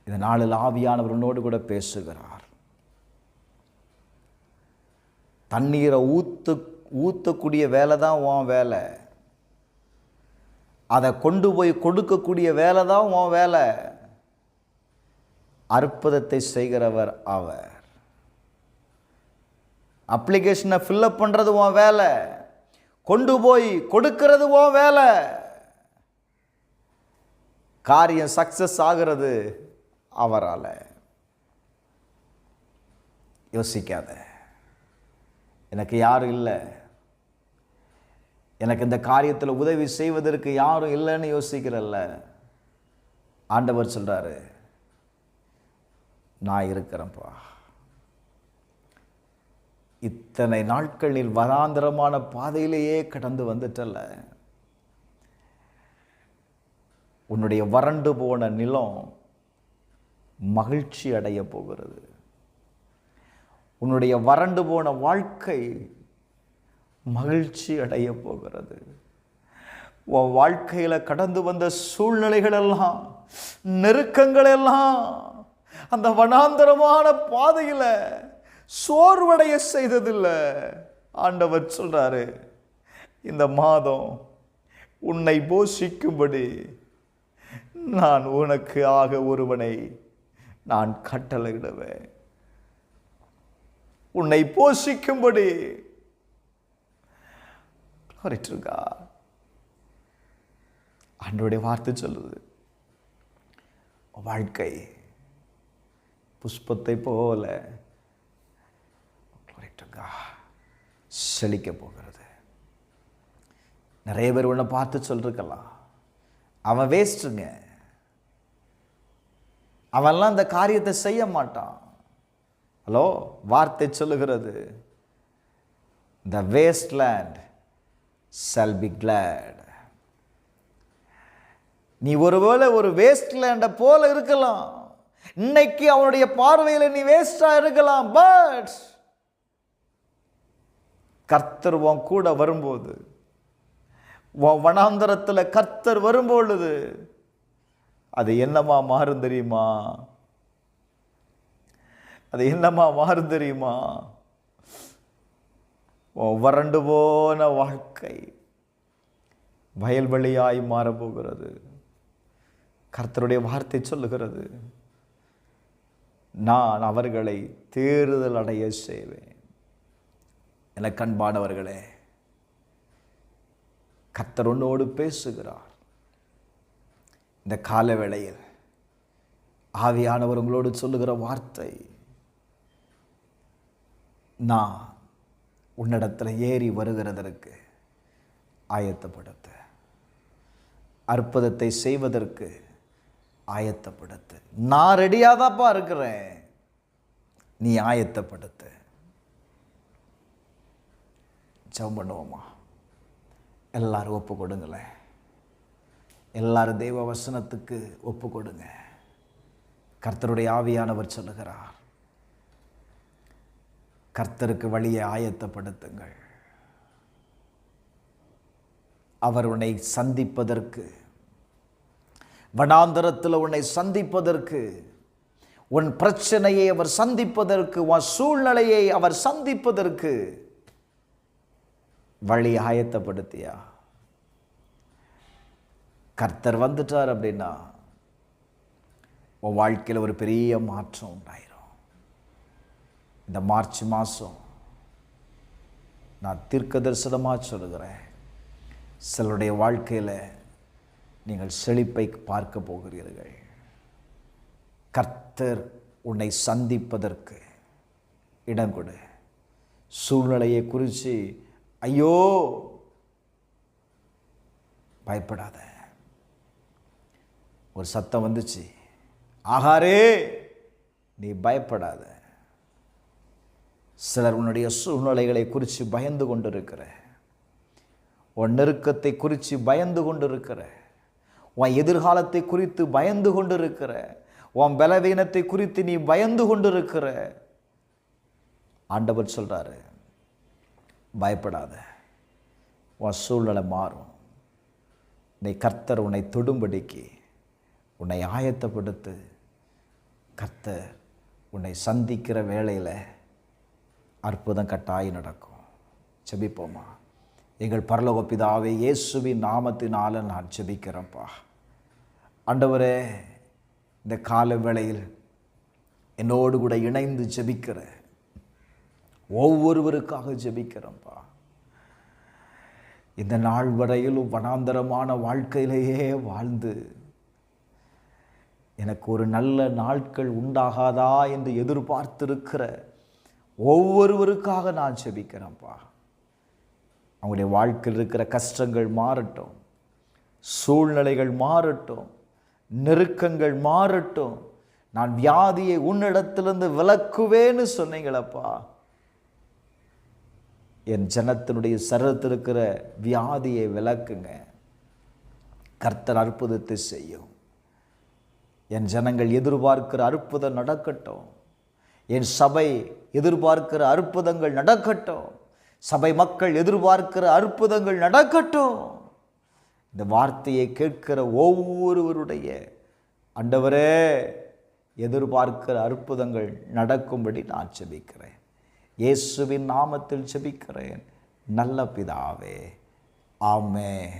இந்த நாளில் ஆவியானவர் உன்னோடு கூட பேசுகிறார். தண்ணீரை ஊற்றக்கூடிய வேலை தான் உன் வேலை. அதை கொண்டு போய் கொடுக்கக்கூடிய வேலை தான் உன் வேலை. அற்புதத்தை செய்கிறவர் அவர். அப்ளிகேஷனை ஃபில்லப் பண்ணுறது உன் வேலை, கொண்டு போய் கொடுக்கிறது உன் வேலை. காரியம் சக்சஸ் ஆகிறது அவரால். யோசிக்காத, எனக்கு யாரும் இல்லை, எனக்கு இந்த காரியத்தில் உதவி செய்வதற்கு யாரும் இல்லைன்னு யோசிக்கிறல்ல. ஆண்டவர் சொல்றாரு, நான் இருக்கிறேன்ப்பா. இத்தனை நாட்களில் வனாந்தரமான பாதையிலேயே கடந்து வந்துட்டல்ல, உன்னுடைய வறண்டு போன நிலம் மகிழ்ச்சி அடைய போகிறது. உன்னுடைய வறண்டு போன வாழ்க்கை மகிழ்ச்சி அடைய போகிறது. உன் வாழ்க்கையில் கடந்து வந்த சூழ்நிலைகள் எல்லாம், நெருக்கங்கள் எல்லாம் அந்த வனாந்தரமான பாதையில் சோர்வடைய செய்ததில்லை. ஆண்டவர் சொல்றாரு, இந்த மாதம் உன்னை போஷிக்கும்படி நான் உனக்கு ஆக ஒருவனை நான் கட்டளையிடுவேன். உன்னை போஷிக்கும்படி. ஆண்டவருடைய வார்த்தை சொல்லுது, வாழ்க்கை புஷ்பத்தை போல செழிக்க போகிறது. நிறைய பேர் உன்னை பார்த்து சொல்லிருக்கலாம், அவன் வேஸ்ட்டுங்க, அவன்லாம் அந்த காரியத்தை செய்ய மாட்டான். ஹலோ, வார்த்தை சொல்லுகிறது, the wasteland shall be glad. நீ ஒருவேளை ஒரு வேஸ்ட்லேண்டை போல இருக்கலாம், இன்னைக்கு அவனுடைய பார்வையில் நீ வேஸ்டா இருக்கலாம். பட் கர்த்தர் உன் கூட வரும்போது, உன் வனாந்தரத்தில் கர்த்தர் வரும்பொழுது அது என்னமா மாறும் தெரியுமா? அது என்னமா மாறும் தெரியுமா? வறண்டு போன வாழ்க்கை வயல்வெளியாய் மாறப்போகிறது. கர்த்தருடைய வார்த்தை சொல்லுகிறது, நான் அவர்களை தேறுதல் அடைய செய்வேன். எனக்கு அன்பானவர்களே, கர்த்தர் உன்னோடு பேசுகிறார். இந்த கால வேளையில் ஆவியானவர் உங்களோடு சொல்லுகிற வார்த்தை, நான் உன்னிடத்தில் ஏறி வருகிறதற்கு ஆயத்தப்படுத்த, அற்புதத்தை செய்வதற்கு ஆயத்தப்படுத்த. நான் ரெடியாதாப்பா இருக்கிறேன், நீ ஆயத்தப்படுத்த. ஜெபம் பண்ணுவோமா? எல்லாரும் ஒப்பு கொடுங்களேன். எல்லாரும் தெய்வ வசனத்துக்கு ஒப்பு கொடுங்க. கர்த்தருடைய ஆவியானவர் சொல்லுகிறார், கர்த்தருக்கு வழியை ஆயத்தப்படுத்துங்கள். அவர் உன்னை சந்திப்பதற்கு, வனாந்தரத்தில் உன்னை சந்திப்பதற்கு, உன் பிரச்சனையை அவர் சந்திப்பதற்கு, உன் சூழ்நிலையை அவர் சந்திப்பதற்கு வழி ஆயத்தப்படுத்தியா? கர்த்தர் வந்துட்டார் அப்படின்னா உன் வாழ்க்கையில் ஒரு பெரிய மாற்றம் உண்டாயிரும். இந்த மார்ச் மாதம் நான் தீர்க்க தரிசனமாக சொல்லுகிறேன், சிலருடைய வாழ்க்கையில் நீங்கள் செழிப்பை பார்க்க போகிறீர்கள். கர்த்தர் உன்னை சந்திப்பதற்கு இடம் கொடு. சூழ்நிலையை குறித்து ஐயோ பயப்படாத. ஒரு சத்தம் வந்துச்சு, ஆகாரே நீ பயப்படாத, சிலர் உன்னுடைய சூழ்நிலைகளை குறித்து பயந்து கொண்டிருக்கிற, உன் நெருக்கத்தை குறித்து பயந்து கொண்டிருக்கிற, உன் எதிர்காலத்தை குறித்து பயந்து கொண்டிருக்கிற, உன் பலவீனத்தை குறித்து நீ பயந்து கொண்டிருக்கிற. ஆண்டவர் சொல்றாரு, பயப்படாத, உன் சூழ்நிலை மாறும். நீ கர்த்தர் உன்னை தொடும்படிக்கு உன்னை ஆயத்தப்படுத்து. கர்த்தர் உன்னை சந்திக்கிற வேளையில் அற்புதம் கட்டாயம் நடக்கும். ஜெபிப்போமா. எங்கள் பரலோக பிதாவே, இயேசுவின் நாமத்தினால நான் ஜெபிக்கிறேன்ப்பா. ஆண்டவரே, இந்த கால வேளையில் என்னோடு கூட இணைந்து ஜெபிக்கிற ஒவ்வொருவருக்காக ஜெபிக்கிறேன்ப்பா. இந்த நாள் வரையிலும் வனாந்தரமான வாழ்க்கையிலேயே வாழ்ந்து எனக்கு ஒரு நல்ல நாட்கள் உண்டாகாதா என்று எதிர்பார்த்திருக்கிற ஒவ்வொருவருக்காக நான் ஜெபிக்கிறேன்ப்பா. அவங்களுடைய வாழ்க்கையில் இருக்கிற கஷ்டங்கள் மாறட்டும், சூழ்நிலைகள் மாறட்டும், நெருக்கங்கள் மாறட்டும். நான் வியாதியை உன்னிடத்திலிருந்து விலக்குவேன்னு சொன்னீங்களப்பா. என் ஜனத்தினுடைய சரீரத்தில் இருக்கிற வியாதியை விலக்குங்க. கர்த்தர் அற்புதத்தை செய்யும். என் ஜனங்கள் எதிர்பார்க்கிற அற்புதம் நடக்கட்டும். என் சபை எதிர்பார்க்கிற அற்புதங்கள் நடக்கட்டும். சபை மக்கள் எதிர்பார்க்கிற அற்புதங்கள் நடக்கட்டும். இந்த வார்த்தையை கேட்கிற ஒவ்வொருவருடைய ஆண்டவரே எதிர்பார்க்கிற அற்புதங்கள் நடக்கும்படி நான் ஜெபிக்கிறேன். இயேசுவின் நாமத்தில் ஜெபிக்கிறேன் நல்ல பிதாவே, ஆமென்.